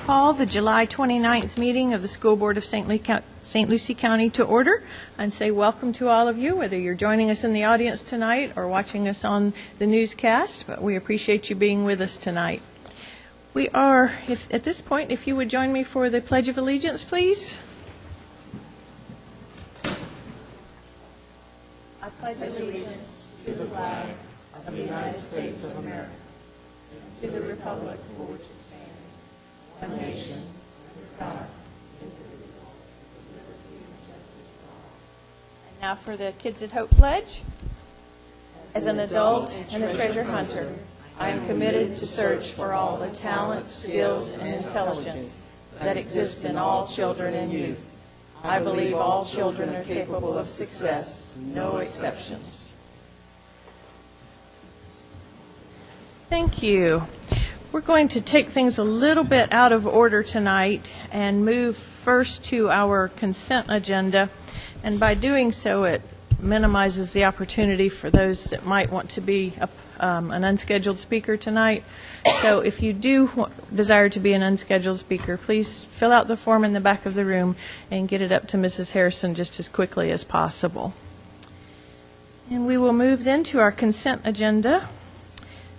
call the July 29th meeting of the School Board of St. Lucie County to order and say welcome to all of you, whether you're joining us in the audience tonight or watching us on the newscast. But we appreciate you being with us tonight. We are, at this point, if you would join me for the Pledge of Allegiance, please. I pledge allegiance to the flag of the United States of America, to the republic for which it stands, one nation, under God, indivisible, with liberty and justice for all. And now for the Kids at Hope Pledge. As an adult and a treasure hunter, I am committed to search for all the talent, skills, and intelligence that exist in all children and youth. I believe all children are capable of success, no exceptions. Thank you. We're going to take things a little bit out of order tonight and move first to our consent agenda. And by doing so, it minimizes the opportunity for those that might want to be an unscheduled speaker tonight. So if you do desire to be an unscheduled speaker, please fill out the form in the back of the room and get it up to Mrs. Harrison just as quickly as possible. And we will move then to our consent agenda.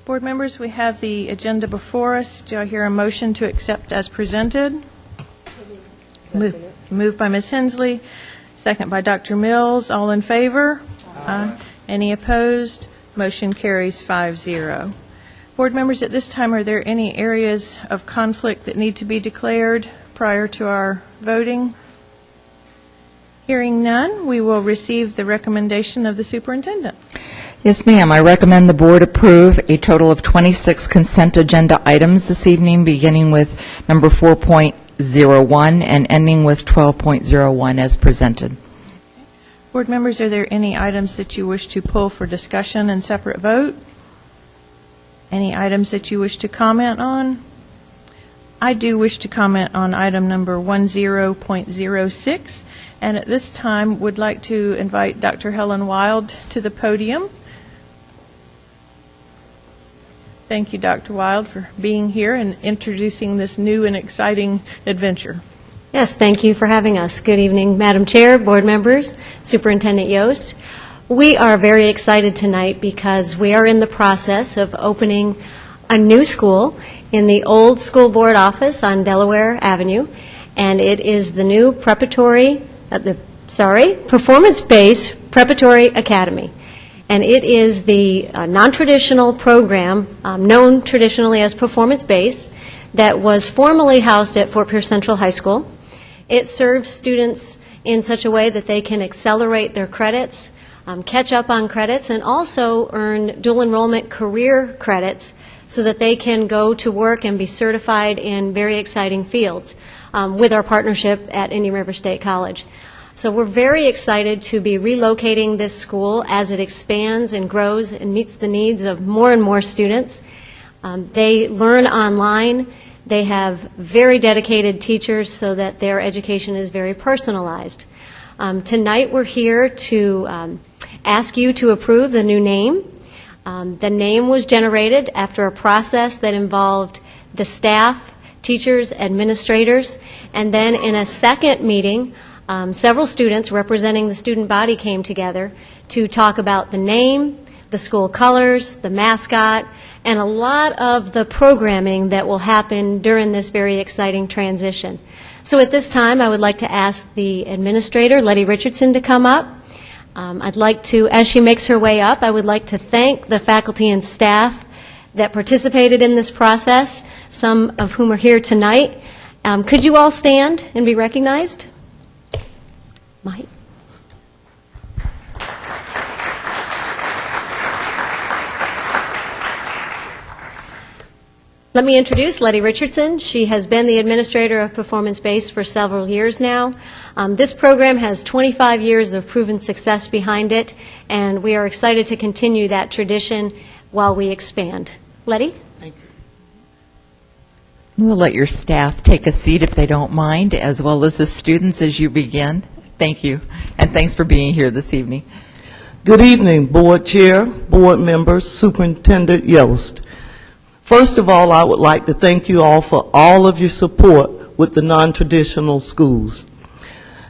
Board members, we have the agenda before us. Do I hear a motion to accept as presented? Moved by Ms. Hensley, second by Dr. Mills. All in favor? Aye. Any opposed? Motion carries 5-0. Board members, at this time, are there any areas of conflict that need to be declared prior to our voting? Hearing none, we will receive the recommendation of the superintendent. Yes, ma'am. I recommend the board approve a total of 26 consent agenda items this evening, beginning with number 4.01 and ending with 12.01 as presented. Board members, are there any items that you wish to pull for discussion and separate vote? Any items that you wish to comment on? I do wish to comment on item number 10.06, and at this time would like to invite Dr. Helen Wild to the podium. Thank you, Dr. Wild, for being here and introducing this new and exciting adventure. Yes, thank you for having us. Good evening, Madam Chair, board members, Superintendent Yost. We are very excited tonight because we are in the process of opening a new school in the old school board office on Delaware Avenue, and it is the new performance-based preparatory academy. And it is the non-traditional program known traditionally as performance-based that was formerly housed at Fort Pierce Central High School. It serves students in such a way that they can accelerate their credits, catch up on credits, and also earn dual enrollment career credits so that they can go to work and be certified in very exciting fields with our partnership at Indian River State College. So we're very excited to be relocating this school as it expands and grows and meets the needs of more and more students. They learn online. They have very dedicated teachers so that their education is very personalized. Tonight we're here to ask you to approve the new name. The name was generated after a process that involved the staff, teachers, administrators, and then in a second meeting, several students representing the student body came together to talk about the name, the school colors, the mascot, and a lot of the programming that will happen during this very exciting transition. So at this time, I would like to ask the administrator, Letty Richardson, to come up. I'd like to, as she makes her way up, I would like to thank the faculty and staff that participated in this process, some of whom are here tonight. Could you all stand and be recognized? Mike? Let me introduce Letty Richardson. She has been the administrator of Performance Based for several years now. This program has 25 years of proven success behind it, and we are excited to continue that tradition while we expand. Letty? Thank you. We'll let your staff take a seat if they don't mind, as well as the students as you begin. Thank you, and thanks for being here this evening. Good evening, Board Chair, Board members, Superintendent Yost. First of all, I would like to thank you all for all of your support with the non-traditional schools.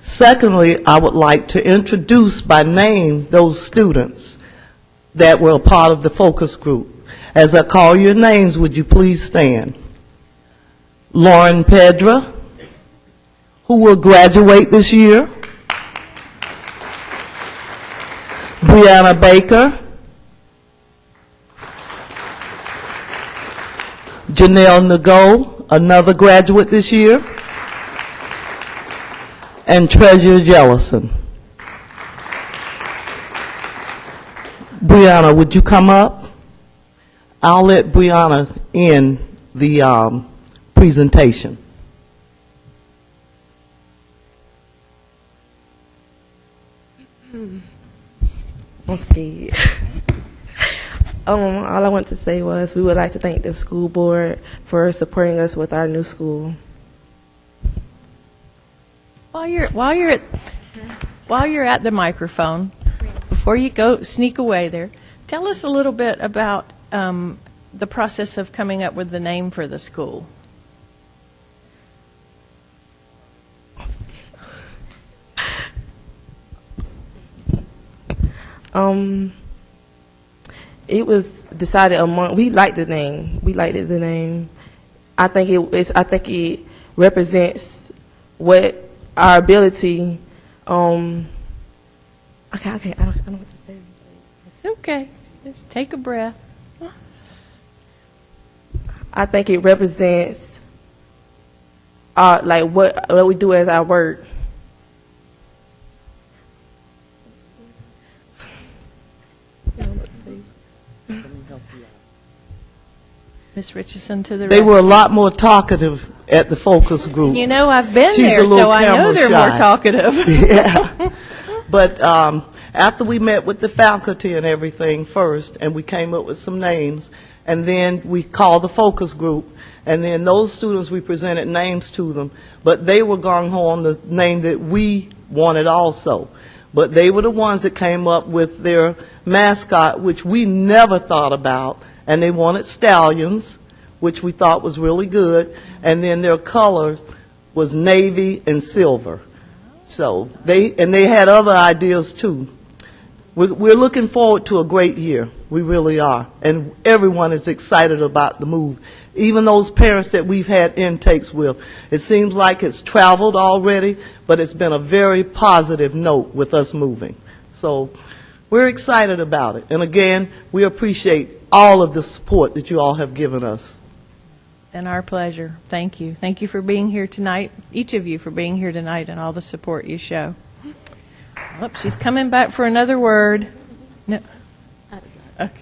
Secondly, I would like to introduce by name those students that were a part of the focus group. As I call your names, would you please stand? Lauren Pedra, who will graduate this year. Brianna Baker. Janelle Nago, another graduate this year. And Treasure Jellison. Brianna, would you come up? I'll let Brianna end the presentation. I'm scared. All I want to say was we would like to thank the school board for supporting us with our new school. While you're at the microphone, before you go sneak away there, tell us a little bit about the process of coming up with the name for the school. It was decided among. We liked the name. The name. I think it represents what our ability. I don't know what to say. It's okay. Just take a breath. I think it represents like what we do as our work. Ms. Richardson to the They rescue. were a lot more talkative at the focus group. You know, I've been She's a there, little so I know camera they're shy. more talkative. Yeah. But after we met with the faculty and everything first, and we came up with some names, and then we called the focus group, and then those students, we presented names to them, but they were gung-ho on the name that we wanted also. But they were the ones that came up with their mascot, which we never thought about, and they wanted stallions, which we thought was really good, and then their color was navy and silver. So they had other ideas too. We're looking forward to a great year. We really are, and everyone is excited about the move. Even those parents that we've had intakes with, it seems like it's traveled already, but it's been a very positive note with us moving. So we're excited about it. And again, we appreciate all of the support that you all have given us. And our pleasure. Thank you. Thank you for being here tonight, each of you for being here tonight and all the support you show. Oh, she's coming back for another word. No. Okay.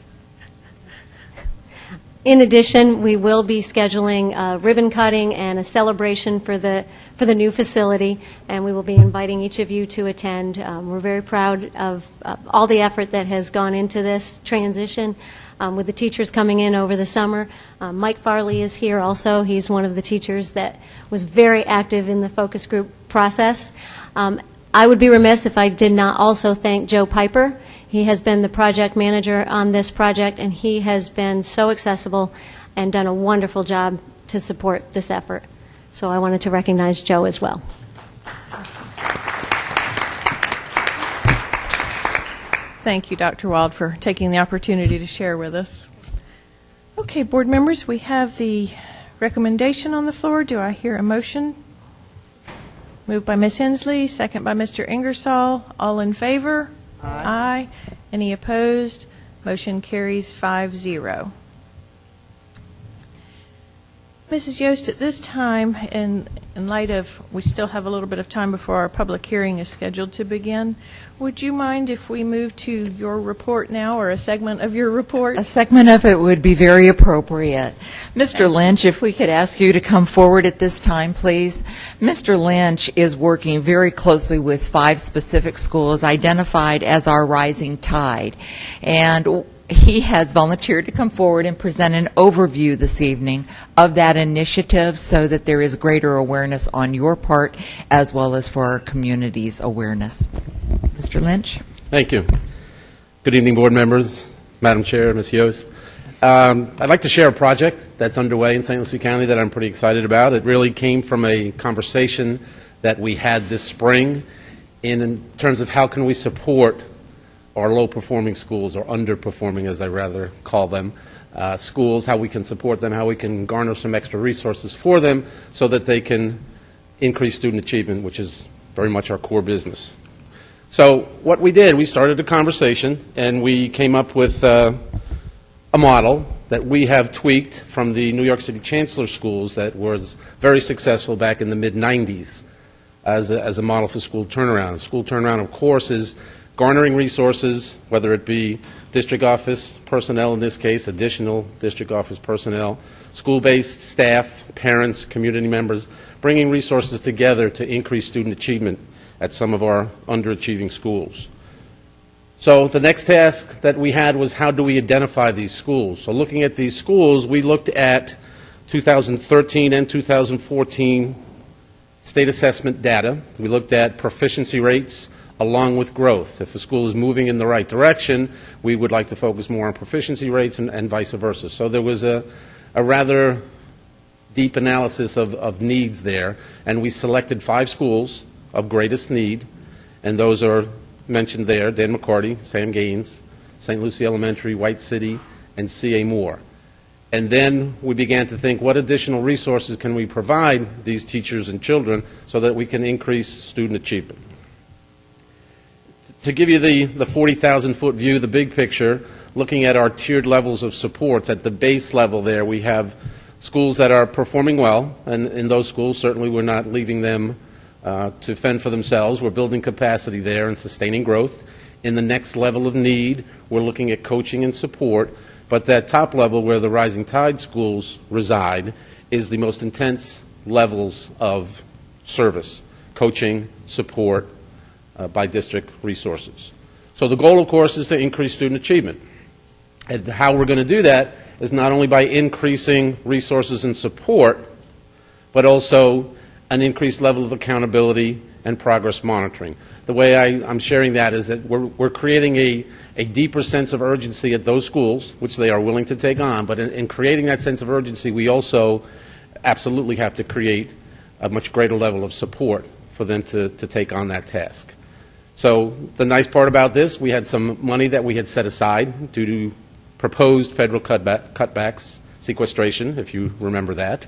In addition, we will be scheduling a ribbon cutting and a celebration for the new facility, and we will be inviting each of you to attend. We're very proud of all the effort that has gone into this transition with the teachers coming in over the summer. Mike Farley is here also. He's one of the teachers that was very active in the focus group process. I would be remiss if I did not also thank Joe Piper. He has been the project manager on this project, and he has been so accessible and done a wonderful job to support this effort. So I wanted to recognize Joe as well. Thank you, Dr. Wild, for taking the opportunity to share with us. Okay, board members, we have the recommendation on the floor. Do I hear a motion? Moved by Ms. Hensley, second by Mr. Ingersoll. All in favor? Aye. Any opposed? Motion carries 5-0. Mrs. Yost, at this time, in light of we still have a little bit of time before our public hearing is scheduled to begin, would you mind if we move to your report now, or a segment of your report? A segment of it would be very appropriate. Mr. Lynch, if we could ask you to come forward at this time, please. Mr. Lynch is working very closely with 5 specific schools identified as our rising tide. And he has volunteered to come forward and present an overview this evening of that initiative so that there is greater awareness on your part as well as for our community's awareness. Mr. Lynch? Thank you. Good evening, board members, Madam Chair, Ms. Yost. I'd like to share a project that's underway in St. Lucie County that I'm pretty excited about. It really came from a conversation that we had this spring in terms of how can we support our low-performing schools, or underperforming as I rather call them, schools, how we can support them, how we can garner some extra resources for them so that they can increase student achievement, which is very much our core business. So what we did, we started a conversation and we came up with a model that we have tweaked from the New York City Chancellor Schools that was very successful back in the mid-90s as a model for school turnaround. School turnaround, of course, is garnering resources, whether it be district office personnel in this case, additional district office personnel, school-based staff, parents, community members, bringing resources together to increase student achievement at some of our underachieving schools. So the next task that we had was how do we identify these schools? So looking at these schools, we looked at 2013 and 2014 state assessment data. We looked at proficiency rates along with growth. If a school is moving in the right direction, we would like to focus more on proficiency rates and vice versa. So there was a rather deep analysis of needs there, and we selected 5 schools of greatest need, and those are mentioned there: Dan McCarty, Sam Gaines, St. Lucie Elementary, White City, and C.A. Moore. And then we began to think, what additional resources can we provide these teachers and children so that we can increase student achievement? To give you the 40,000-foot view, the big picture, looking at our tiered levels of supports, at the base level there we have schools that are performing well, and in those schools certainly we're not leaving them to fend for themselves. We're building capacity there and sustaining growth. In the next level of need, we're looking at coaching and support, but that top level where the Rising Tide schools reside is the most intense levels of service, coaching, support by district resources. So the goal, of course, is to increase student achievement. And how we're going to do that is not only by increasing resources and support, but also an increased level of accountability and progress monitoring. The way I'm sharing that is that we're creating a deeper sense of urgency at those schools, which they are willing to take on, but in creating that sense of urgency, we also absolutely have to create a much greater level of support for them to take on that task. So the nice part about this, we had some money that we had set aside due to proposed federal cutbacks, sequestration, if you remember that,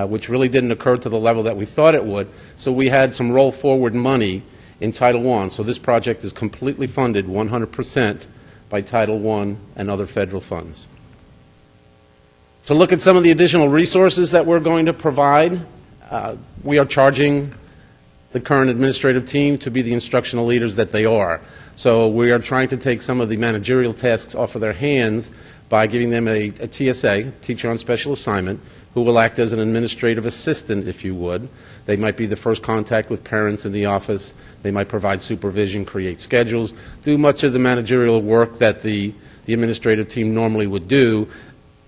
which really didn't occur to the level that we thought it would. So we had some roll forward money in Title I. So this project is completely funded 100% by Title I and other federal funds. To look at some of the additional resources that we're going to provide, we are charging the current administrative team to be the instructional leaders that they are. So we are trying to take some of the managerial tasks off of their hands by giving them a TSA, Teacher on Special Assignment, who will act as an administrative assistant, if you would. They might be the first contact with parents in the office. They might provide supervision, create schedules, do much of the managerial work that the administrative team normally would do,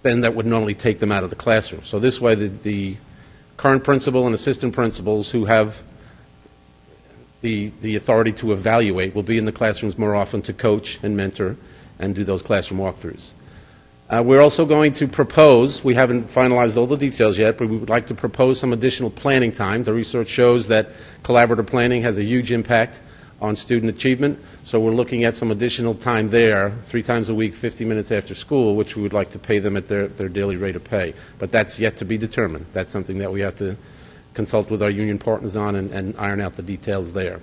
and that would normally take them out of the classroom. So this way, the current principal and assistant principals who have the authority to evaluate will be in the classrooms more often to coach and mentor and do those classroom walkthroughs. We're also going to propose, we haven't finalized all the details yet, but we would like to propose some additional planning time. The research shows that collaborative planning has a huge impact on student achievement, so we're looking at some additional time there, 3 times a week, 50 minutes after school, which we would like to pay them at their daily rate of pay. But that's yet to be determined. That's something that we have to consult with our union partners on and iron out the details there.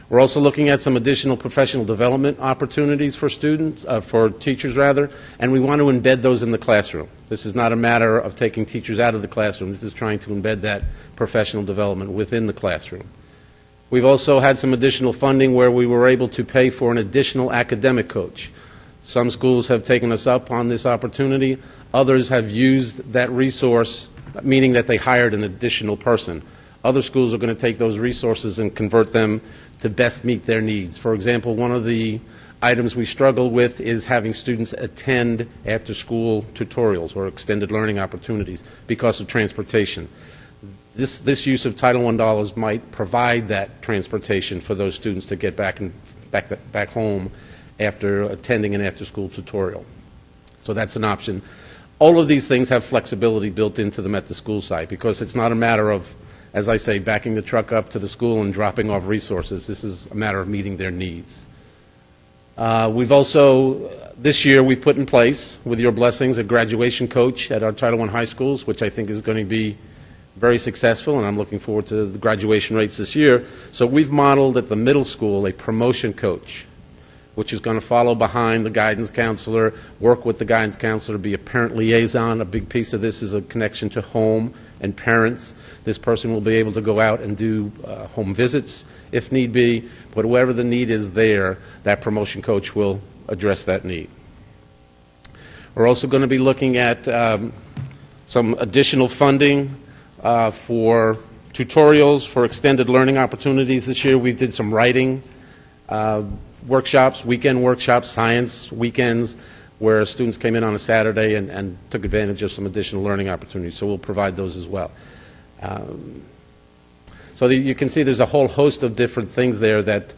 We're also looking at some additional professional development opportunities for students, for teachers rather, and we want to embed those in the classroom. This is not a matter of taking teachers out of the classroom. This is trying to embed that professional development within the classroom. We've also had some additional funding where we were able to pay for an additional academic coach. Some schools have taken us up on this opportunity. Others have used that resource, meaning that they hired an additional person. Other schools are going to take those resources and convert them to best meet their needs. For example, one of the items we struggle with is having students attend after-school tutorials or extended learning opportunities because of transportation. This use of Title I dollars might provide that transportation for those students to get back home after attending an after-school tutorial. So that's an option. All of these things have flexibility built into them at the school site, because it's not a matter of, as I say, backing the truck up to the school and dropping off resources. This is a matter of meeting their needs. We've also, this year, we put in place, with your blessings, a graduation coach at our Title I high schools, which I think is going to be very successful, and I'm looking forward to the graduation rates this year. So we've modeled at the middle school a promotion coach, which is going to follow behind the guidance counselor, work with the guidance counselor, be a parent liaison. A big piece of this is a connection to home and parents. This person will be able to go out and do home visits if need be, but whatever the need is there, that promotion coach will address that need. We're also going to be looking at some additional funding for tutorials, for extended learning opportunities this year. We did some writing workshops, weekend workshops, science weekends, where students came in on a Saturday and took advantage of some additional learning opportunities. So we'll provide those as well. So you can see there's a whole host of different things there that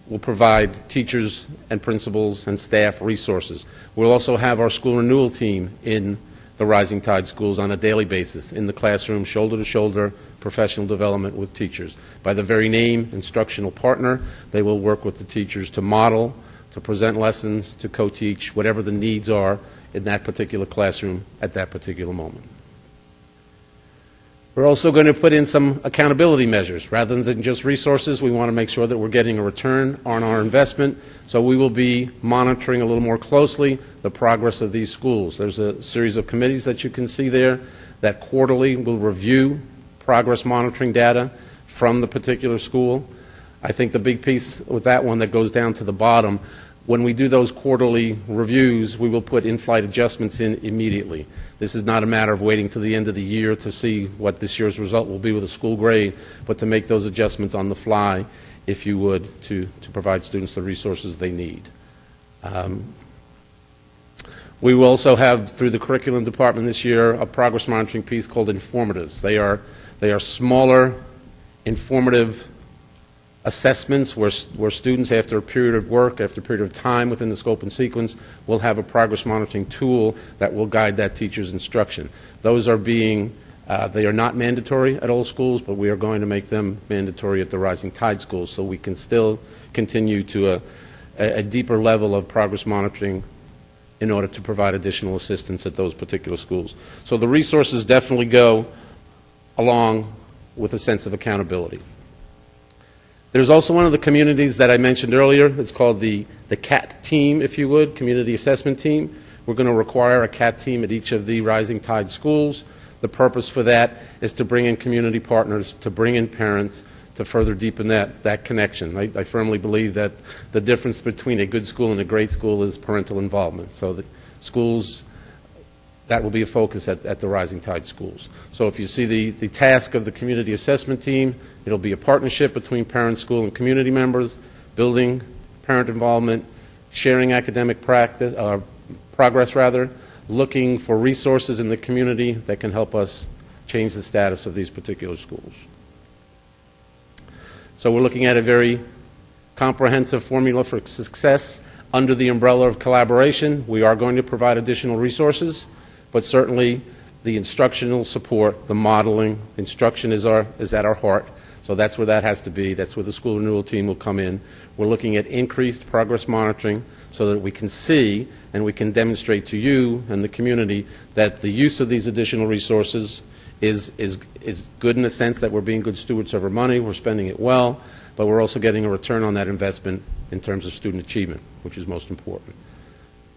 will provide teachers and principals and staff resources. We'll also have our school renewal team in the Rising Tide schools on a daily basis, in the classroom, shoulder to shoulder, professional development with teachers. By the very name, instructional partner, they will work with the teachers to model, to present lessons, to co-teach, whatever the needs are in that particular classroom at that particular moment. We're also going to put in some accountability measures. Rather than just resources, we want to make sure that we're getting a return on our investment. So we will be monitoring a little more closely the progress of these schools. There's a series of committees that you can see there that quarterly will review progress monitoring data from the particular school. I think the big piece with that one that goes down to the bottom, when we do those quarterly reviews, we will put in-flight adjustments in immediately. This is not a matter of waiting to the end of the year to see what this year's result will be with a school grade, but to make those adjustments on the fly, if you would, to provide students the resources they need. We will also have, through the curriculum department this year, a progress monitoring piece called Informatives. They are smaller, informative assessments where students, after a period of work, after a period of time within the scope and sequence, will have a progress monitoring tool that will guide that teacher's instruction. Those are being, they are not mandatory at all schools, but we are going to make them mandatory at the Rising Tide schools, so we can still continue to a deeper level of progress monitoring in order to provide additional assistance at those particular schools. So the resources definitely go along with a sense of accountability. There's also one of the communities that I mentioned earlier. It's called the CAT team, if you would, Community Assessment Team. We're going to require a CAT team at each of the Rising Tide schools. The purpose for that is to bring in community partners, to bring in parents, to further deepen that connection. I firmly believe that the difference between a good school and a great school is parental involvement. So the schools, that will be a focus at the Rising Tide schools. So if you see the task of the Community Assessment Team, it'll be a partnership between parent, school, and community members, building parent involvement, sharing academic progress, looking for resources in the community that can help us change the status of these particular schools. So we're looking at a very comprehensive formula for success under the umbrella of collaboration. We are going to provide additional resources, but certainly the instructional support, the modeling, instruction is at our heart. So that's where that has to be. That's where the school renewal team will come in. We're looking at increased progress monitoring so that we can see and we can demonstrate to you and the community that the use of these additional resources is good in the sense that we're being good stewards of our money, we're spending it well, but we're also getting a return on that investment in terms of student achievement, which is most important.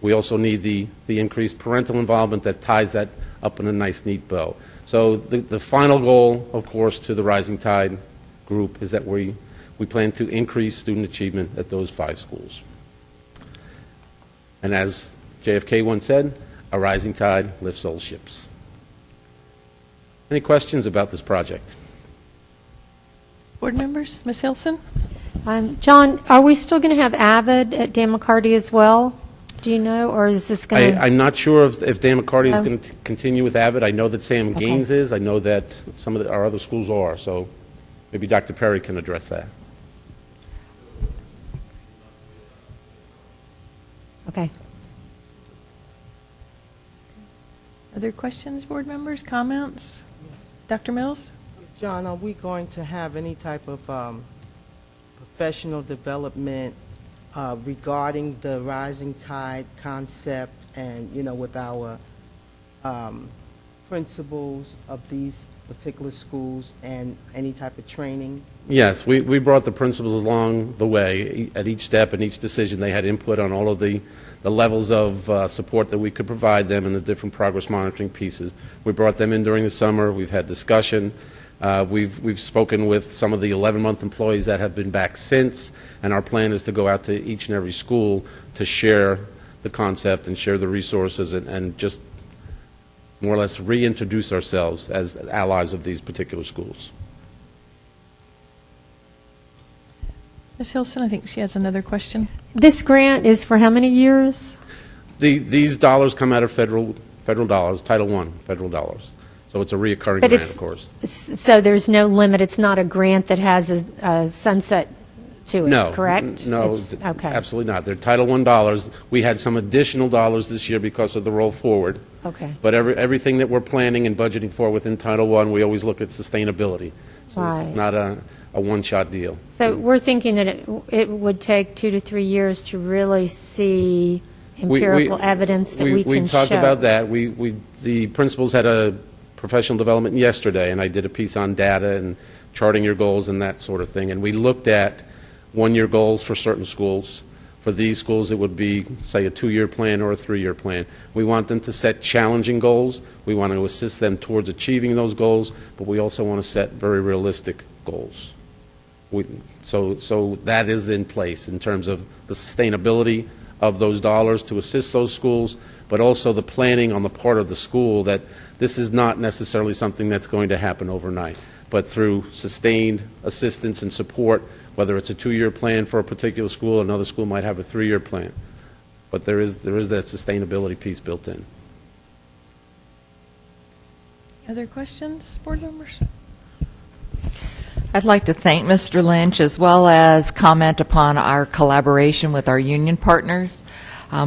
We also need the increased parental involvement that ties that up in a nice, neat bow. So the final goal, of course, to the Rising Tide group is that we plan to increase student achievement at those 5 schools. And as JFK once said, a rising tide lifts all ships. Any questions about this project? Board members, Ms. Hilson? John, are we still going to have AVID at Dan McCarty as well? Do you know, or is this going to... I'm not sure if Dan McCarty is going to continue with AVID. I know that Sam Gaines is. I know that some of our other schools are. So maybe Dr. Perry can address that. Okay. Other questions, board members, comments? Dr. Mills? John, are we going to have any type of professional development regarding the rising tide concept and, with our principals of these particular schools and any type of training? Yes, we brought the principals along the way. At each step and each decision, they had input on all of the levels of support that we could provide them and the different progress monitoring pieces. We brought them in during the summer. We've had discussion. We've spoken with some of the 11-month employees that have been back since, and our plan is to go out to each and every school to share the concept and share the resources and just more or less reintroduce ourselves as allies of these particular schools. Ms. Hilson, I think she has another question. This grant is for how many years? These dollars come out of federal dollars, Title I federal dollars. So it's a reoccurring But grant, it's- of course. So there's no limit, it's not a grant that has a sunset to it, No, correct? no, It's- Okay, absolutely not. They're Title I dollars. We had some additional dollars this year because of the roll forward. okay. But everything that we're planning and budgeting for within Title I, we always look at sustainability. So this is Right. not a one-shot deal. So we're thinking that it would take 2 to 3 years to really see empirical evidence that we can show. We talked about that. The principals had a professional development yesterday, and I did a piece on data and charting your goals and that sort of thing. And we looked at one-year goals for certain schools. For these schools, it would be, say, a 2-year plan or a 3-year plan. We want them to set challenging goals. We want to assist them towards achieving those goals, but we also want to set very realistic goals. So that is in place in terms of the sustainability of those dollars to assist those schools, but also the planning on the part of the school that this is not necessarily something that's going to happen overnight, but through sustained assistance and support, whether it's a 2-year plan for a particular school, another school might have a 3-year plan. But there is that sustainability piece built in. Other questions, board members? I'd like to thank Mr. Lynch as well as comment upon our collaboration with our union partners.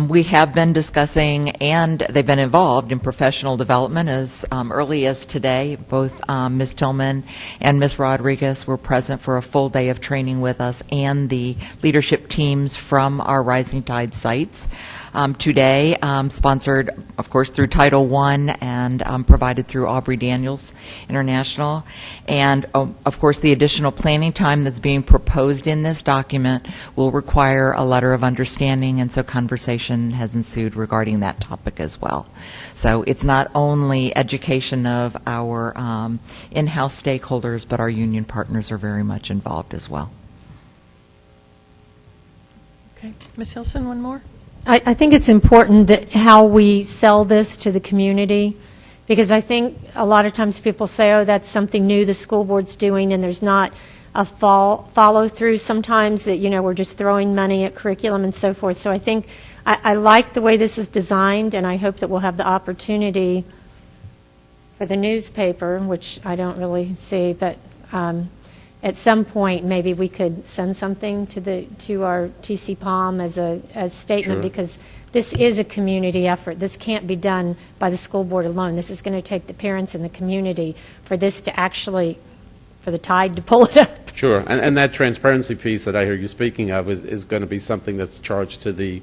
We have been discussing, and they've been involved in professional development as early as today. Both Ms. Tillman and Ms. Rodriguez were present for a full day of training with us and the leadership teams from our Rising Tide sites. Today, sponsored, of course, through Title I and provided through Aubrey Daniels International. And, of course, the additional planning time that's being proposed in this document will require a letter of understanding, and so conversation has ensued regarding that topic as well. So it's not only education of our in-house stakeholders, but our union partners are very much involved as well. Okay. Ms. Hilson, one more? I think it's important that how we sell this to the community, because I think a lot of times people say, oh, that's something new the school board's doing, and there's not a follow-through sometimes that, we're just throwing money at curriculum and so forth. So I think I like the way this is designed, and I hope that we'll have the opportunity for the newspaper, which I don't really see, but at some point, maybe we could send something to our TC Palm as a statement, Sure. because this is a community effort. This can't be done by the school board alone. This is going to take the parents and the community for this to actually, for the tide to pull it up. Sure, and that transparency piece that I hear you speaking of is going to be something that's charged to the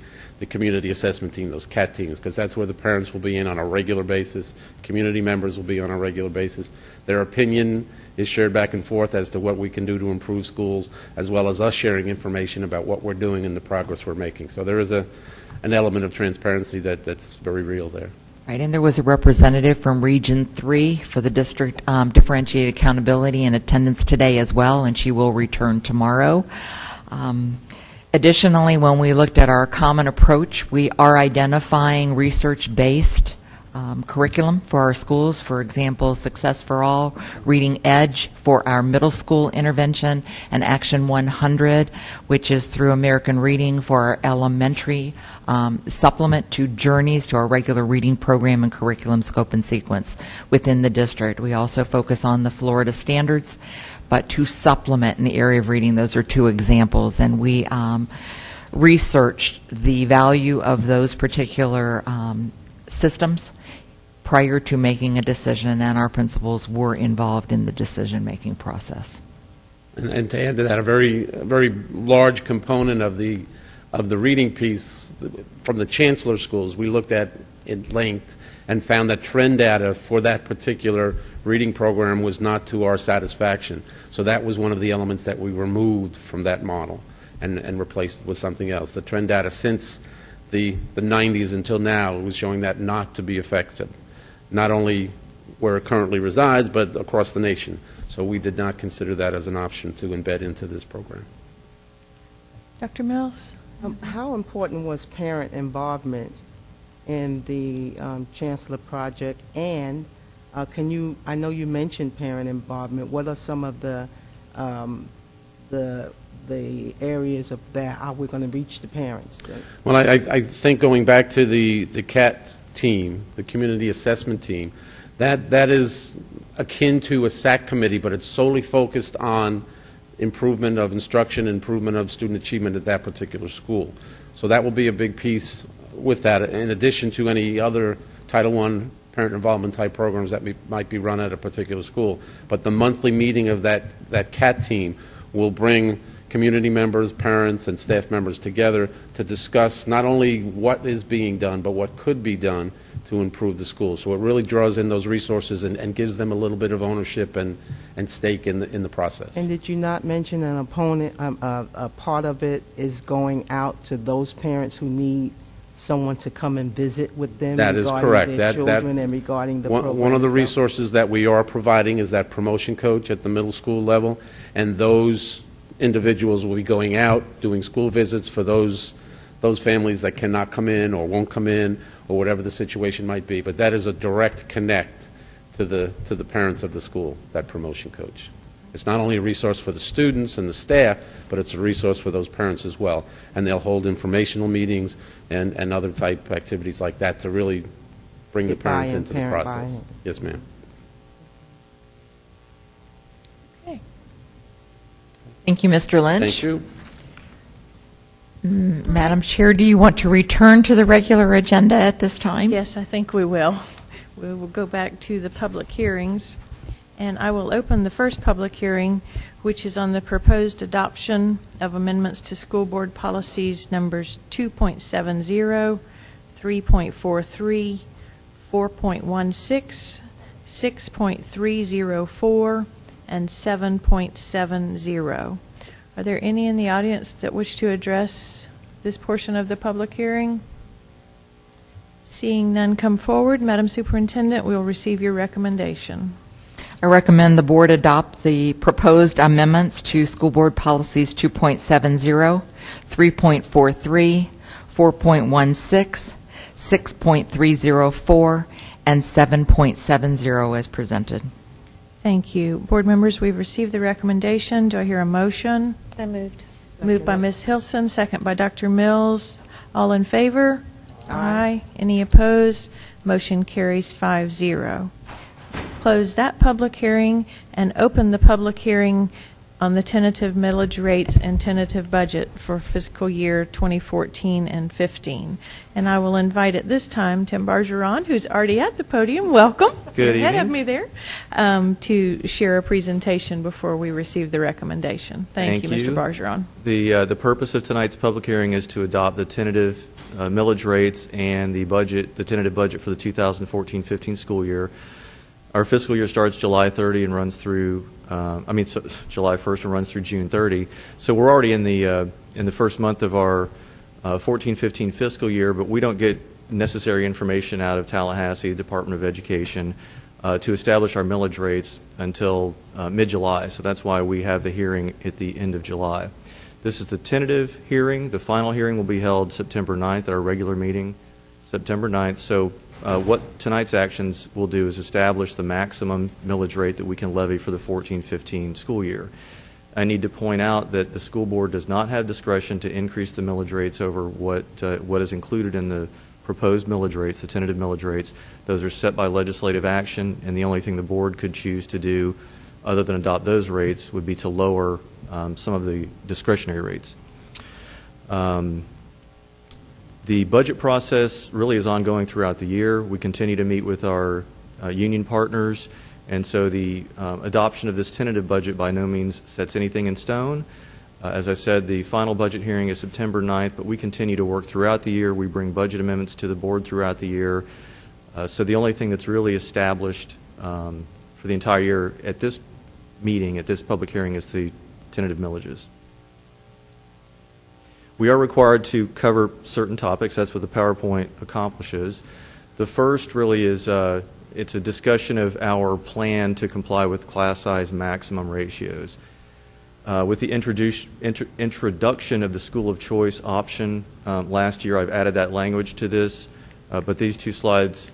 community assessment team, those CAT teams, because that's where the parents will be in on a regular basis, community members will be on a regular basis. Their opinion is shared back and forth as to what we can do to improve schools, as well as us sharing information about what we're doing and the progress we're making. So there is an element of transparency that's very real there. Right, and there was a representative from Region 3 for the district differentiated accountability in attendance today as well, and she will return tomorrow. Additionally, when we looked at our common approach, we are identifying research-based curriculum for our schools. For example, Success for All, Reading Edge for our middle school intervention, and Action 100, which is through American Reading for our elementary supplement to Journeys, to our regular reading program and curriculum scope and sequence within the district. We also focus on the Florida standards, but to supplement in the area of reading, those are 2 examples. And we researched the value of those particular systems prior to making a decision, and our principals were involved in the decision-making process. And to add to that, a very large component of the reading piece from the chancellor schools we looked at in length and found that trend data for that particular reading program was not to our satisfaction. So that was one of the elements that we removed from that model and replaced it with something else. The trend data since the 90s until now was showing that not to be effective, not only where it currently resides, but across the nation. So we did not consider that as an option to embed into this program. Dr. Mills? How important was parent involvement in the Chancellor project? And I know you mentioned parent involvement. What are some of the areas of that, how we're going to reach the parents? Well, I think going back to the CAT team, the Community Assessment Team, that is akin to a SAC committee, but it's solely focused on improvement of instruction, improvement of student achievement at that particular school. So that will be a big piece with that, in addition to any other Title I parent involvement type programs that might be run at a particular school. But the monthly meeting of that CAT team will bring community members, parents, and staff members together to discuss not only what is being done, but what could be done to improve the school. So it really draws in those resources and gives them a little bit of ownership and stake in the process. And did you not mention an opponent, a part of it is going out to those parents who need someone to come and visit with them That is regarding correct. their children and regarding the program? One of the itself? resources that we are providing is that promotion coach at the middle school level, and those individuals will be going out, doing school visits for those families that cannot come in or won't come in or whatever the situation might be. But that is a direct connect to the parents of the school, that promotion coach. It's not only a resource for the students and the staff, but it's a resource for those parents as well. And they'll hold informational meetings and other type activities like that to really bring the parents into the process. buy-in. Yes, ma'am. Okay. Thank you, Mr. Lynch. Thank you. Madam Chair, do you want to return to the regular agenda at this time? Yes, I think we will. We will go back to the public hearings, and I will open the first public hearing, which is on the proposed adoption of amendments to school board policies numbers 2.70, 3.43, 4.16, 6.304, and 7.70. Are there any in the audience that wish to address this portion of the public hearing? Seeing none come forward, Madam Superintendent, we will receive your recommendation. I recommend the board adopt the proposed amendments to School Board Policies 2.70, 3.43, 4.16, 6.304, and 7.70 as presented. Thank you. Board members, we've received the recommendation. Do I hear a motion? So moved. Moved by Ms. Hilson, second by Dr. Mills. All in favor? Aye. Any opposed? Motion carries 5-0. Close that public hearing and open the public hearing on the tentative millage rates and tentative budget for fiscal year 2014 and 15. And I will invite at this time Tim Bargeron, who's already at the podium. Welcome. Good You're ahead of evening. me there, to share a presentation before we receive the recommendation. Thank you, Mr. Bargeron. The purpose of tonight's public hearing is to adopt the tentative millage rates and the tentative budget for the 2014-15 school year. Our fiscal year starts July 30 and runs through, July 1st and runs through June 30. So we're already in the first month of our 14-15 fiscal year, but we don't get necessary information out of Tallahassee Department of Education to establish our millage rates until mid-July. So that's why we have the hearing at the end of July. This is the tentative hearing. The final hearing will be held September 9th at our regular meeting, September 9th. So what tonight's actions will do is establish the maximum millage rate that we can levy for the 14-15 school year. I need to point out that the school board does not have discretion to increase the millage rates over what is included in the proposed millage rates, the tentative millage rates. Those are set by legislative action, and the only thing the board could choose to do other than adopt those rates would be to lower some of the discretionary rates. The budget process really is ongoing throughout the year. We continue to meet with our union partners, and so the adoption of this tentative budget by no means sets anything in stone. As I said, the final budget hearing is September 9th, but we continue to work throughout the year. We bring budget amendments to the board throughout the year. So the only thing that's really established for the entire year at this meeting, at this public hearing, is the tentative millages. We are required to cover certain topics. That's what the PowerPoint accomplishes. The first really is it's a discussion of our plan to comply with class size maximum ratios. With the introduction of the school of choice option last year, I've added that language to this, but these two slides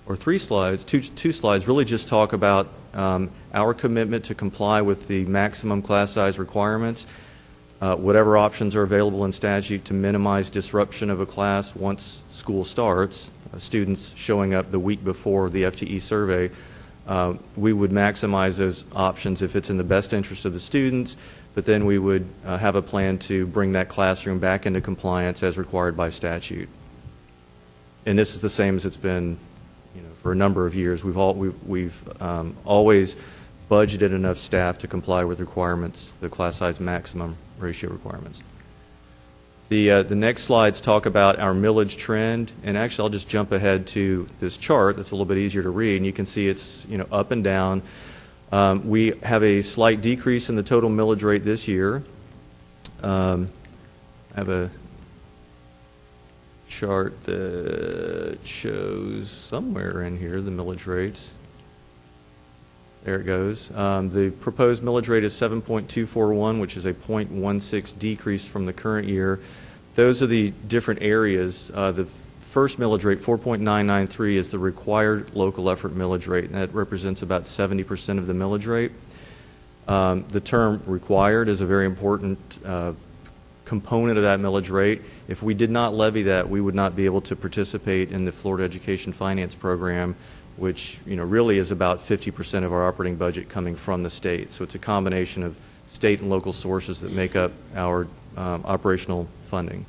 really just talk about our commitment to comply with the maximum class size requirements, whatever options are available in statute to minimize disruption of a class once school starts, students showing up the week before the FTE survey. We would maximize those options if it's in the best interest of the students, but then we would have a plan to bring that classroom back into compliance as required by statute. And this is the same as it's been, for a number of years. We've always budgeted enough staff to comply with requirements, the class size maximum ratio requirements. The next slides talk about our millage trend, and actually I'll just jump ahead to this chart that's a little bit easier to read, and you can see it's up and down. We have a slight decrease in the total millage rate this year. I have a chart that shows somewhere in here the millage rates. There it goes. The proposed millage rate is 7.241, which is a 0.16 decrease from the current year. Those are the different areas. The first millage rate, 4.993, is the required local effort millage rate, and that represents about 70% of the millage rate. The term required is a very important component of that millage rate. If we did not levy that, we would not be able to participate in the Florida Education Finance Program, which really is about 50% of our operating budget coming from the state. So it's a combination of state and local sources that make up our operational funding.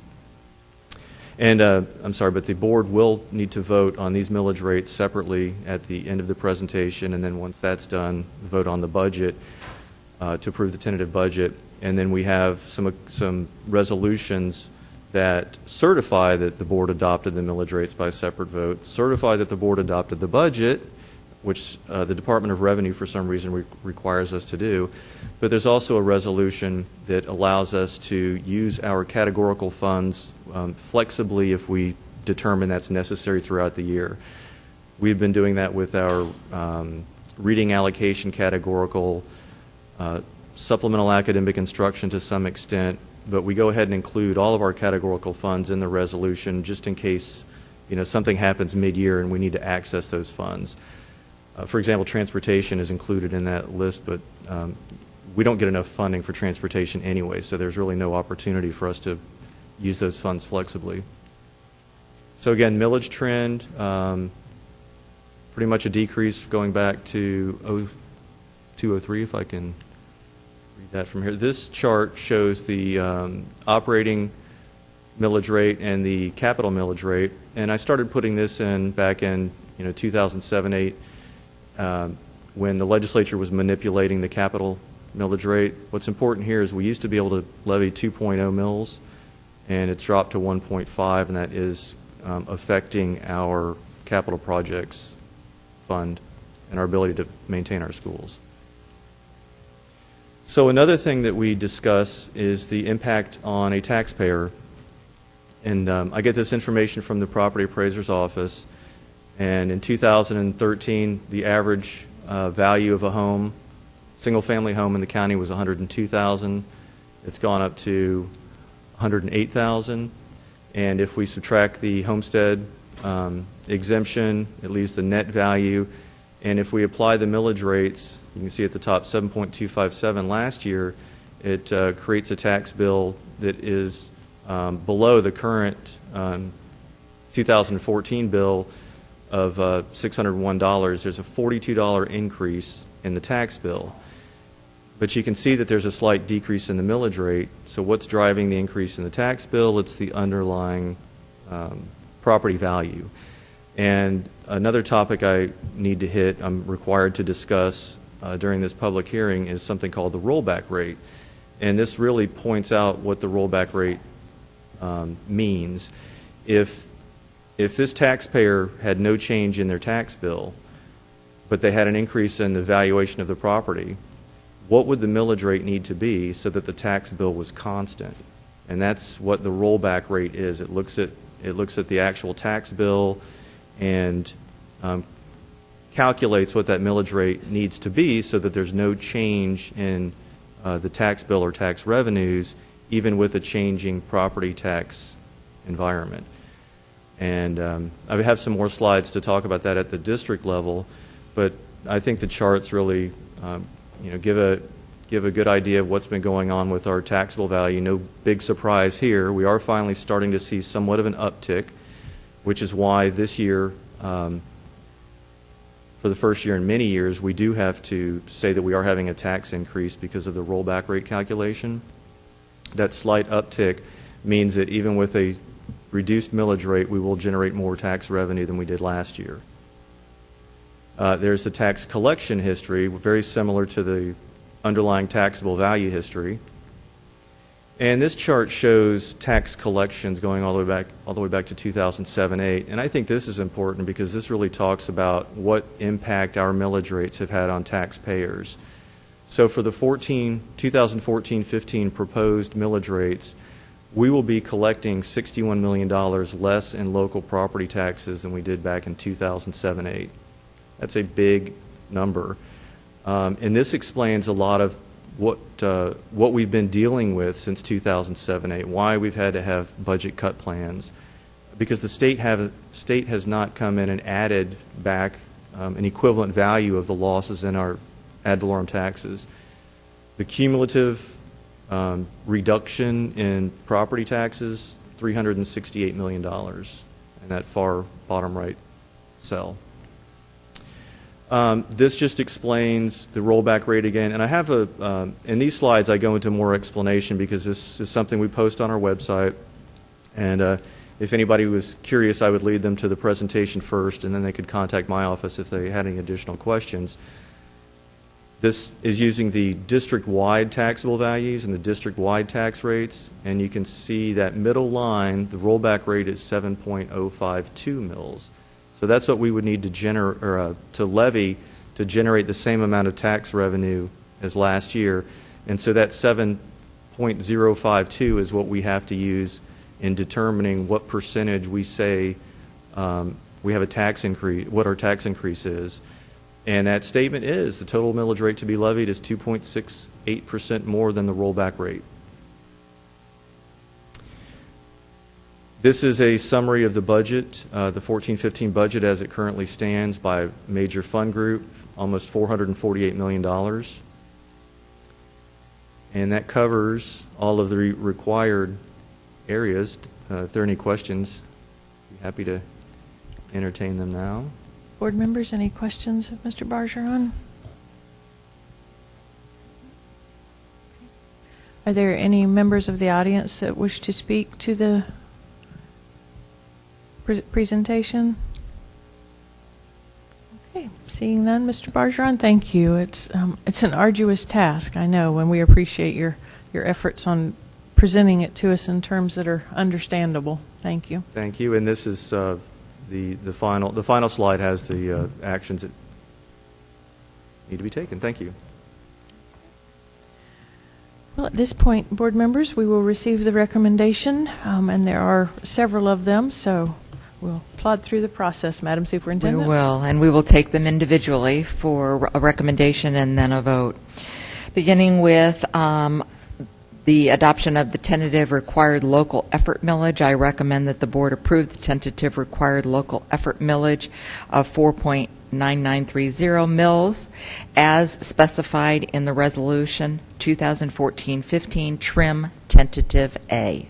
And I'm sorry, but the board will need to vote on these millage rates separately at the end of the presentation, and then once that's done, vote on the budget to approve the tentative budget. And then we have some resolutions that certify that the board adopted the millage rates by separate vote, certify that the board adopted the budget, which the Department of Revenue for some reason requires us to do. But there's also a resolution that allows us to use our categorical funds flexibly if we determine that's necessary throughout the year. We've been doing that with our reading allocation categorical, supplemental academic instruction to some extent, but we go ahead and include all of our categorical funds in the resolution just in case something happens mid-year and we need to access those funds. For example, transportation is included in that list, but we don't get enough funding for transportation anyway, so there's really no opportunity for us to use those funds flexibly. So again, millage trend, pretty much a decrease going back to 2003, if I can read that from here. This chart shows the operating millage rate and the capital millage rate, and I started putting this in back in 2007-8 when the legislature was manipulating the capital millage rate. What's important here is we used to be able to levy 2.0 mills, and it's dropped to 1.5, and that is affecting our capital projects fund and our ability to maintain our schools. So another thing that we discuss is the impact on a taxpayer. And I get this information from the property appraiser's office. And in 2013, the average value of a home, single-family home in the county, was $102,000. It's gone up to $108,000. And if we subtract the homestead exemption, it leaves the net value. And if we apply the millage rates, you can see at the top 7.257 last year, it creates a tax bill that is below the current 2014 bill of $601. There's a $42 increase in the tax bill. But you can see that there's a slight decrease in the millage rate. So what's driving the increase in the tax bill? It's the underlying property value. And another topic I need to hit, I'm required to discuss during this public hearing, is something called the rollback rate. And this really points out what the rollback rate means. If this taxpayer had no change in their tax bill, but they had an increase in the valuation of the property, what would the millage rate need to be so that the tax bill was constant? And that's what the rollback rate is. It looks at the actual tax bill and calculates what that millage rate needs to be so that there's no change in the tax bill or tax revenues, even with a changing property tax environment. And I have some more slides to talk about that at the district level, but I think the charts really give a good idea of what's been going on with our taxable value. No big surprise here. We are finally starting to see somewhat of an uptick, which is why this year, for the first year in many years, we do have to say that we are having a tax increase because of the rollback rate calculation. That slight uptick means that even with a reduced millage rate, we will generate more tax revenue than we did last year. There's the tax collection history, very similar to the underlying taxable value history. And this chart shows tax collections going all the way back to 2007-8. And I think this is important because this really talks about what impact our millage rates have had on taxpayers. So for the 2014-15 proposed millage rates, we will be collecting $61 million less in local property taxes than we did back in 2007-8. That's a big number. And this explains a lot of what we've been dealing with since 2007-8, why we've had to have budget cut plans, because the state has not come in and added back an equivalent value of the losses in our ad valorem taxes. The cumulative reduction in property taxes, $368 million in that far bottom right cell. This just explains the rollback rate again, and I have in these slides I go into more explanation because this is something we post on our website, and if anybody was curious, I would lead them to the presentation first, and then they could contact my office if they had any additional questions. This is using the district-wide taxable values and the district-wide tax rates, and you can see that middle line, the rollback rate is 7.052 mils. So that's what we would need to levy to generate the same amount of tax revenue as last year. And so that 7.052 is what we have to use in determining what percentage we say we have a tax increase, what our tax increase is. And that statement is the total millage rate to be levied is 2.68% more than the rollback rate. This is a summary of the budget, the 14-15 budget as it currently stands by major fund group, almost $448 million. And that covers all of the required areas. If there are any questions, I'd be happy to entertain them now. Board members, any questions of Mr. Bargeron? Are there any members of the audience that wish to speak to the presentation? Okay, seeing none, Mr. Bargeron, thank you. It's an arduous task, I know, and we appreciate your efforts on presenting it to us in terms that are understandable. Thank you. Thank you, and this is the final slide has the actions that need to be taken. Thank you. Well, at this point, board members, we will receive the recommendation, and there are several of them, so we'll plod through the process, Madam Superintendent. We will, and we will take them individually for a recommendation and then a vote. Beginning with the adoption of the tentative required local effort millage, I recommend that the board approve the tentative required local effort millage of 4.9930 mils as specified in the resolution 2014-15 trim tentative A.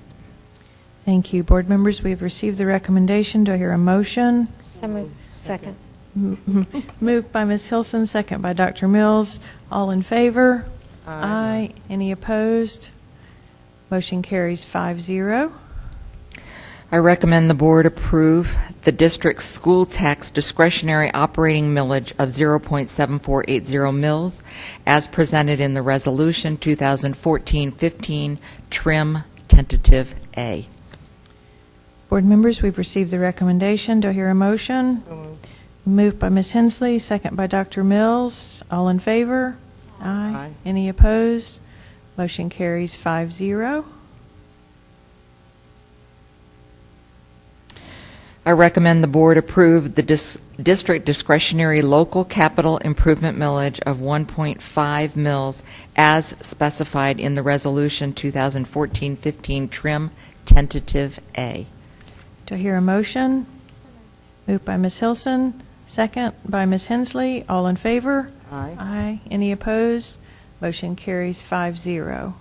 Thank you. Board members, we have received the recommendation. Do I hear a motion? So moved. Second. Moved by Ms. Hilson, second by Dr. Mills. All in favor? Aye. Any opposed? Motion carries 5-0. I I recommend the board approve the district's school tax discretionary operating millage of 0.7480 mils as presented in the resolution 2014-15 trim tentative A. Board members, we've received the recommendation. Do I hear a motion? Moved by Ms. Hensley, second by Dr. Mills. All in favor? Aye. Any opposed? Motion carries 5-0. I recommend the board approve the district discretionary local capital improvement millage of 1.5 mils as specified in the resolution 2014-15 trim tentative A. Do I hear a motion? Moved by Ms. Hilson, second by Ms. Hensley. All in favor? Aye. Aye. Any opposed? Motion carries 5-0.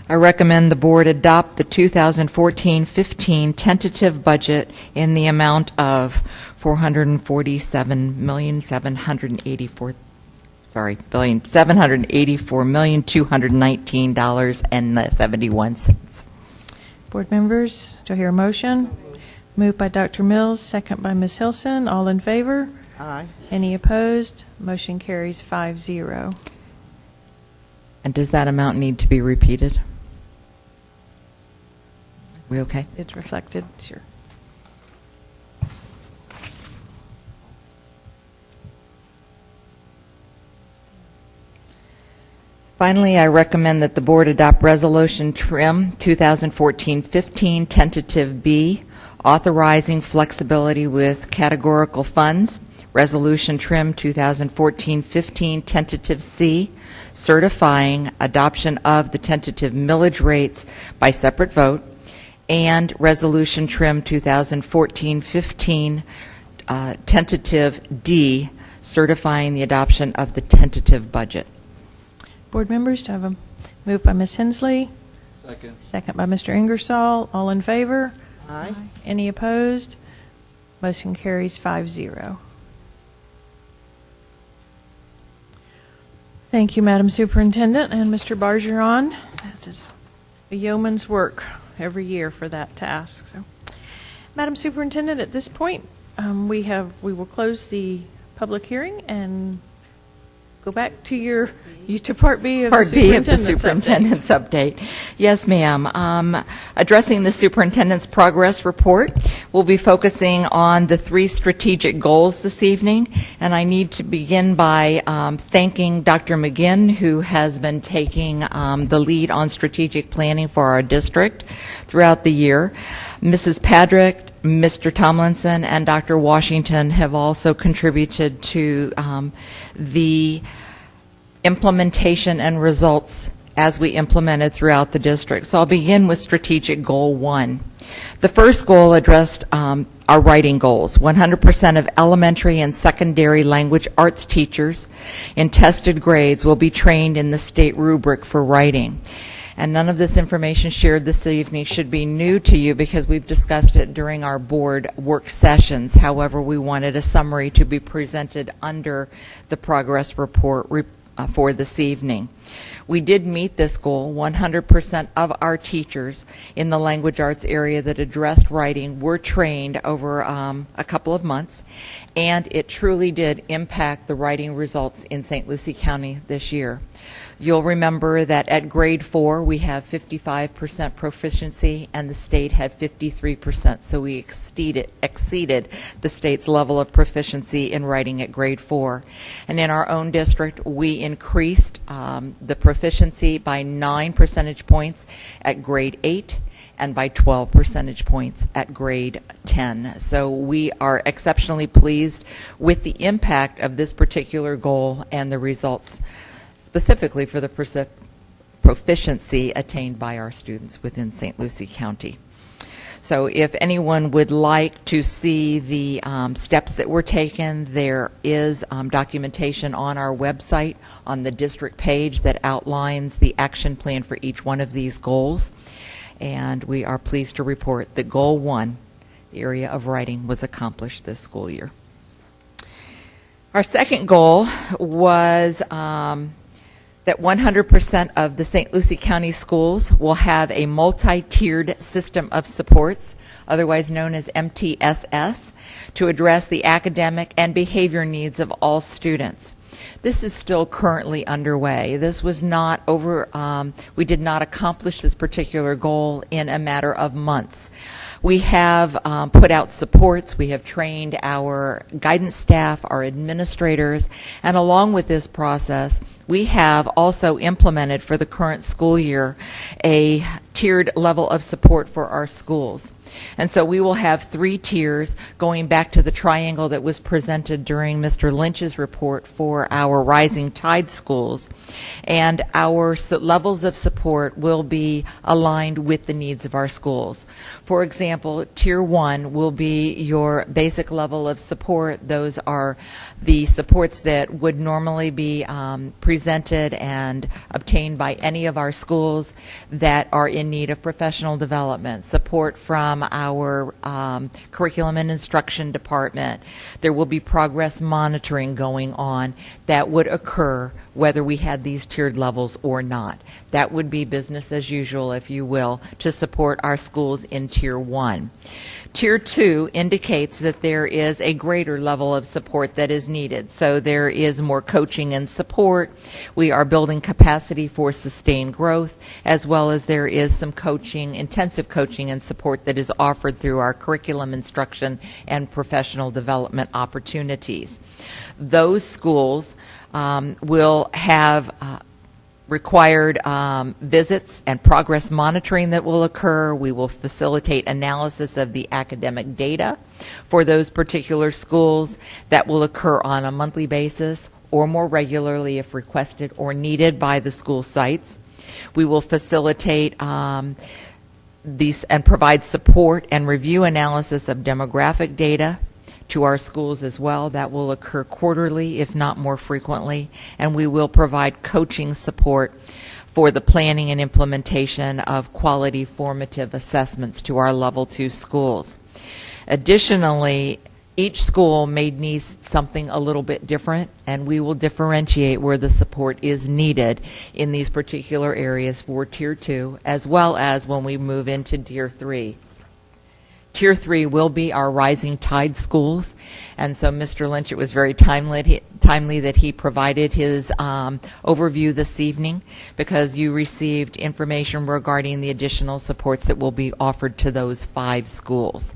I recommend the board adopt the 2014-15 tentative budget in the amount of $784,219.71. Board members, do I hear a motion? Moved by Dr. Mills, second by Ms. Hilson. All in favor? Aye. Any opposed? Motion carries 5-0. And does that amount need to be repeated? We okay? It's reflected, sure. Finally, I recommend that the board adopt Resolution Trim 2014-15 Tentative B, authorizing flexibility with categorical funds. Resolution Trim 2014-15 Tentative C, certifying adoption of the tentative millage rates by separate vote. And Resolution Trim 2014-15 Tentative D, certifying the adoption of the tentative budget. Board members, do I have a move by Ms. Hensley? Second. Second by Mr. Ingersoll. All in favor? Aye. Any opposed? Motion carries 5-0. Thank you, Madam Superintendent and Mr. Bargeron. That is a yeoman's work every year for that task. So, Madam Superintendent, at this point, we will close the public hearing and go back to to Part B of Part B of the superintendent's superintendent's update. Yes, ma'am. Addressing the superintendent's progress report, we'll be focusing on the 3 strategic goals this evening, and I need to begin by thanking Dr. McGinn, who has been taking the lead on strategic planning for our district throughout the year. Mrs. Padrick, Mr. Tomlinson, and Dr. Washington have also contributed to the implementation and results as we implemented throughout the district. So I'll begin with strategic goal 1. The first goal addressed our writing goals. 100% of elementary and secondary language arts teachers in tested grades will be trained in the state rubric for writing. And none of this information shared this evening should be new to you because we've discussed it during our board work sessions. However, we wanted a summary to be presented under the progress report for this evening. We did meet this goal. 100% of our teachers in the language arts area that addressed writing were trained over a couple of months, and it truly did impact the writing results in St. Lucie County this year. You'll remember that at grade 4 we have 55% proficiency and the state had 53%, so we exceeded the state's level of proficiency in writing at grade 4. And in our own district we increased the proficiency by 9 percentage points at grade 8 and by 12 percentage points at grade 10. So we are exceptionally pleased with the impact of this particular goal and the results specifically for the proficiency attained by our students within St. Lucie County. So if anyone would like to see the steps that were taken, there is documentation on our website on the district page that outlines the action plan for each one of these goals. And we are pleased to report that Goal 1, the area of writing, was accomplished this school year. Our second goal was that 100% of the St. Lucie County schools will have a multi-tiered system of supports, otherwise known as MTSS, to address the academic and behavior needs of all students. This is still currently underway. This was not we did not accomplish this particular goal in a matter of months. We have put out supports, we have trained our guidance staff, our administrators, and along with this process, we have also implemented for the current school year a tiered level of support for our schools. And so we will have 3 tiers going back to the triangle that was presented during Mr. Lynch's report for our Rising Tide schools. And our levels of support will be aligned with the needs of our schools. For example, Tier 1 will be your basic level of support. Those are the supports that would normally be presented and obtained by any of our schools that are in need of professional development, support from our curriculum and instruction department. There will be progress monitoring going on that would occur whether we had these tiered levels or not. That would be business as usual, if you will, to support our schools in Tier 1. Tier 2 indicates that there is a greater level of support that is needed. So there is more coaching and support. We are building capacity for sustained growth, as well as there is some coaching, intensive coaching and support that is offered through our curriculum instruction and professional development opportunities. Those schools will have required visits and progress monitoring that will occur. We will facilitate analysis of the academic data for those particular schools that will occur on a monthly basis or more regularly if requested or needed by the school sites. We will facilitate these and provide support and review analysis of demographic data to our schools as well. That will occur quarterly, if not more frequently, and we will provide coaching support for the planning and implementation of quality formative assessments to our Level 2 schools. Additionally, each school may need something a little bit different, and we will differentiate where the support is needed in these particular areas for Tier 2, as well as when we move into Tier 3. Tier 3 will be our Rising Tide schools, and so Mr. Lynch, it was very timely that he provided his overview this evening, because you received information regarding the additional supports that will be offered to those 5 schools.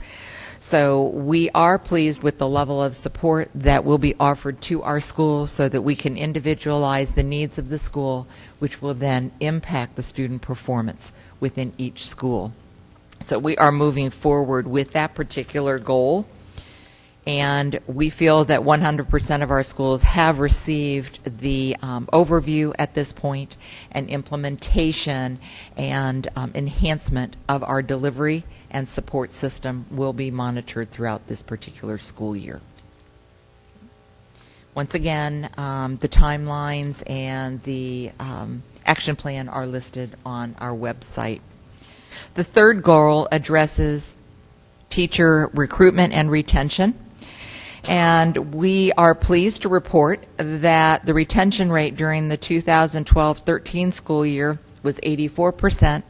So we are pleased with the level of support that will be offered to our schools so that we can individualize the needs of the school, which will then impact the student performance within each school. So we are moving forward with that particular goal, and we feel that 100% of our schools have received the overview at this point, and implementation and enhancement of our delivery and support system will be monitored throughout this particular school year. Once again, the timelines and the action plan are listed on our website. The third goal addresses teacher recruitment and retention. And we are pleased to report that the retention rate during the 2012-13 school year was 84%.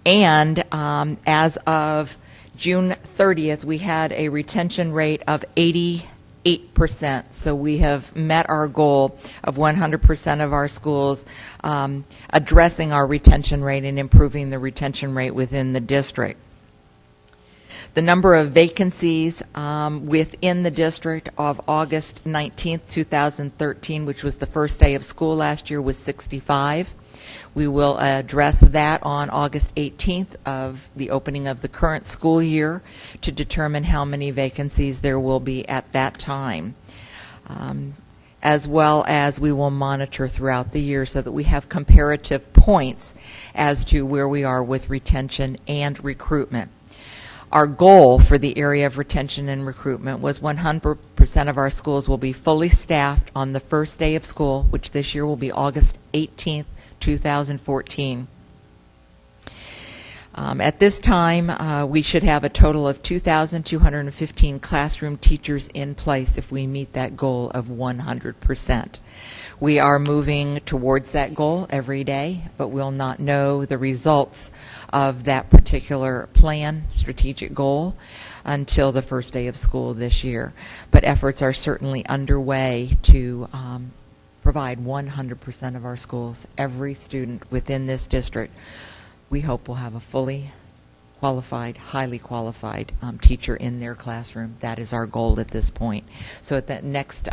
And as of June 30th, we had a retention rate of 88%. So we have met our goal of 100% of our schools addressing our retention rate and improving the retention rate within the district. The number of vacancies within the district of August 19th, 2013, which was the first day of school last year, was 65. We will address that on August 18th of the opening of the current school year to determine how many vacancies there will be at that time, as well as we will monitor throughout the year so that we have comparative points as to where we are with retention and recruitment. Our goal for the area of retention and recruitment was 100% of our schools will be fully staffed on the first day of school, which this year will be August 18th, 2014. At this time, we should have a total of 2,215 classroom teachers in place if we meet that goal of 100%. We are moving towards that goal every day, but we'll not know the results of that particular plan, strategic goal, until the first day of school this year. But efforts are certainly underway to provide 100% of our schools, every student within this district, we hope will have a fully qualified, highly qualified teacher in their classroom. That is our goal at this point. So at that next,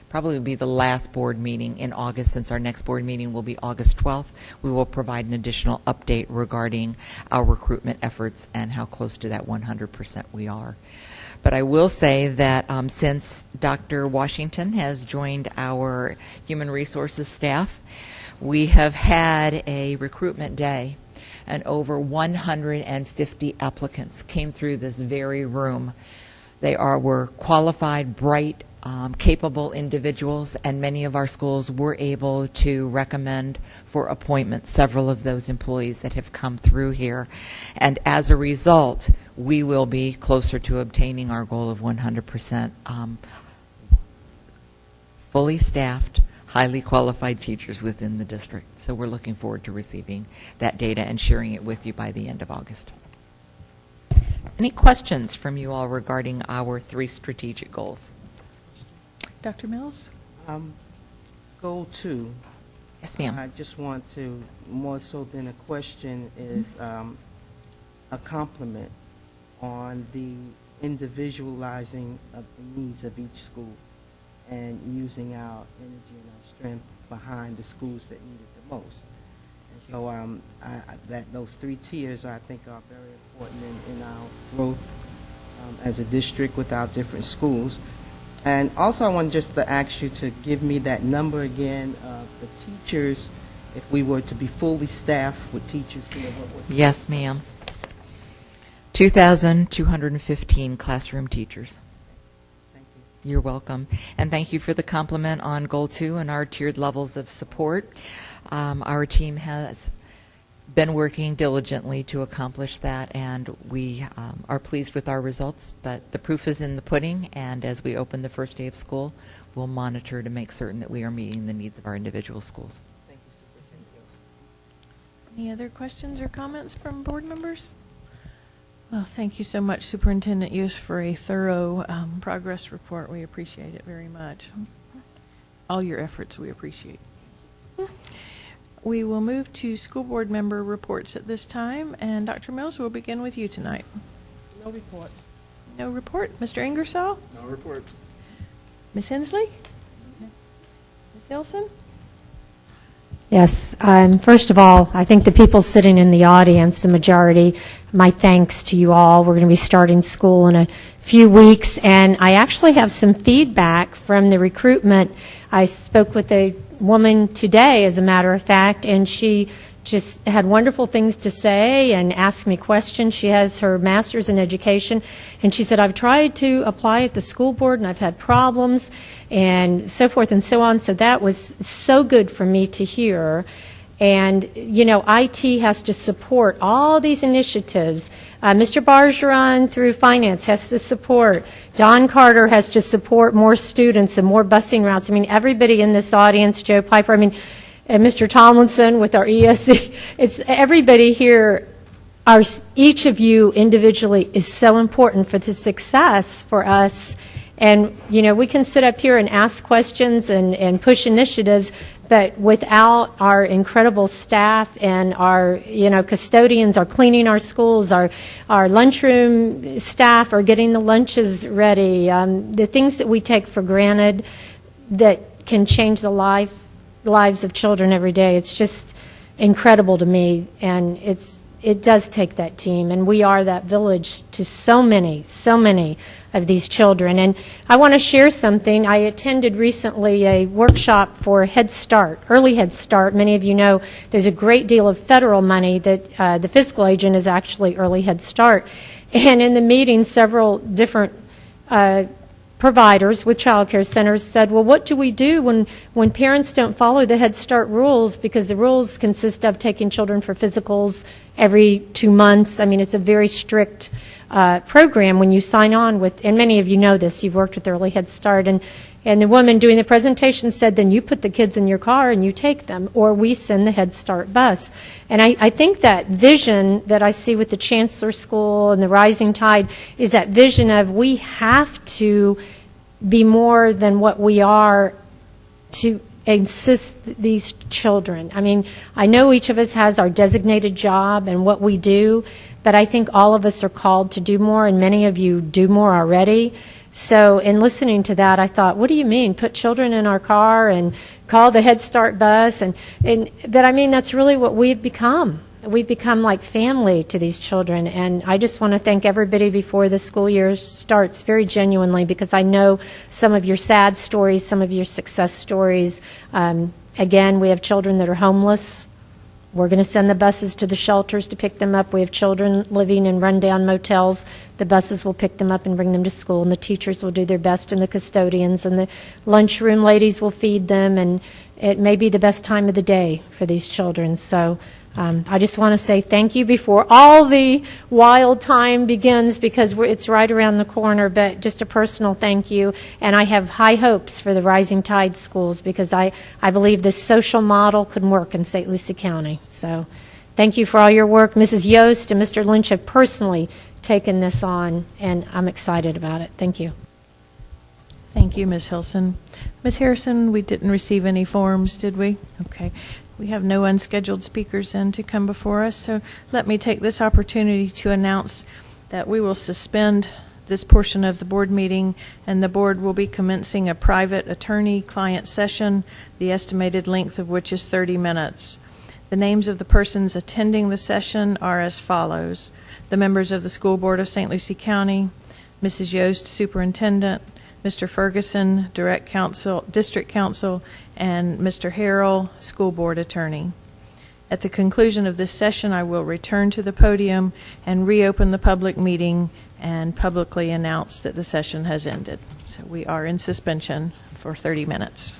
probably will be the last board meeting in August, since our next board meeting will be August 12th, we will provide an additional update regarding our recruitment efforts and how close to that 100% we are. But I will say that since Dr. Washington has joined our human resources staff, we have had a recruitment day, and over 150 applicants came through this very room. They were qualified, bright, capable individuals, and many of our schools were able to recommend for appointment several of those employees that have come through here. And as a result, we will be closer to obtaining our goal of 100% fully staffed, highly qualified teachers within the district. So we're looking forward to receiving that data and sharing it with you by the end of August. Any questions from you all regarding our 3 strategic goals? Dr. Mills? Goal 2. Yes, ma'am. I just want to, more so than a question, is a compliment on the individualizing of the needs of each school and using our energy and our strength behind the schools that need it the most. And so those 3 tiers, I think, are very important in our growth as a district with our different schools. And also I want just to ask you to give me that number again of the teachers, if we were to be fully staffed with teachers here. Yes, ma'am. 2,215 classroom teachers. Thank you. You're welcome. And thank you for the compliment on Goal 2 and our tiered levels of support. Our team has been working diligently to accomplish that, and we are pleased with our results, but the proof is in the pudding, and as we open the first day of school, we'll monitor to make certain that we are meeting the needs of our individual schools. Thank you, Superintendent Yost. Any other questions or comments from board members? Well, thank you so much, Superintendent Yost, for a thorough progress report. We appreciate it very much. All your efforts we appreciate. We will move to school board member reports at this time, and Dr. Mills, we'll begin with you tonight. No reports. No report. Mr. Ingersoll? No reports. Ms. Hensley? Ms. Hilson? Yes. First of all, I think the people sitting in the audience, the majority, my thanks to you all. We're going to be starting school in a few weeks, and I actually have some feedback from the recruitment. I spoke with a woman today, as a matter of fact, and she just had wonderful things to say and asked me questions. She has her master's in education, and she said, I've tried to apply at the school board, and I've had problems, and so forth and so on. So that was so good for me to hear. And, you know, IT has to support all these initiatives. Mr. Bargeron, through finance, has to support. Don Carter has to support more students and more busing routes. I mean, everybody in this audience, Joe Piper, I mean, and Mr. Tomlinson with our ESC, it's everybody here. Each of you individually is so important for the success for us. And, you know, we can sit up here and ask questions and push initiatives, but without our incredible staff and our, you know, custodians are cleaning our schools, our lunchroom staff are getting the lunches ready, the things that we take for granted that can change the lives of children every day. It's just incredible to me, and it does take that team, and we are that village to so many of these children. And I want to share something. I attended recently a workshop for Head Start, early Head Start. Many of you know there's a great deal of federal money that the fiscal agent is actually early Head Start. And in the meeting, several different providers with child care centers said, well, what do we do when parents don't follow the Head Start rules? Because the rules consist of taking children for physicals every 2 months. I mean, it's a very strict program when you sign on with, and many of you know this, you've worked with Early Head Start, and the woman doing the presentation said, then you put the kids in your car and you take them, or we send the Head Start bus. And I think that vision that I see with the Chancellor School and the Rising Tide is that vision of we have to be more than what we are to assist these children. I mean, I know each of us has our designated job and what we do, but I think all of us are called to do more, and many of you do more already. So in listening to that, I thought, what do you mean, put children in our car and call the Head Start bus? But I mean, that's really what we've become. We've become like family to these children. And I just want to thank everybody before the school year starts very genuinely, because I know some of your sad stories, some of your success stories. Again, we have children that are homeless. We're going to send the buses to the shelters to pick them up. We have children living in rundown motels. The buses will pick them up and bring them to school, and the teachers will do their best, and the custodians and the lunchroom ladies will feed them, and it may be the best time of the day for these children. So I just want to say thank you before all the wild time begins, because it's right around the corner, but just a personal thank you. And I have high hopes for the Rising Tide schools, because I believe this social model could work in St. Lucie County. So thank you for all your work. Mrs. Yost and Mr. Lynch have personally taken this on, and I'm excited about it. Thank you. Thank you, Ms. Hilson. Ms. Harrison, we didn't receive any forms, did we? Okay. We have no unscheduled speakers in to come before us, so let me take this opportunity to announce that we will suspend this portion of the board meeting, and the board will be commencing a private attorney-client session, the estimated length of which is 30 minutes. The names of the persons attending the session are as follows: the members of the School Board of St. Lucie County, Mrs. Yost, Superintendent, Mr. Ferguson, District Counsel, and Mr. Harrell, School Board Attorney. At the conclusion of this session, I will return to the podium and reopen the public meeting and publicly announce that the session has ended. So we are in suspension for 30 minutes.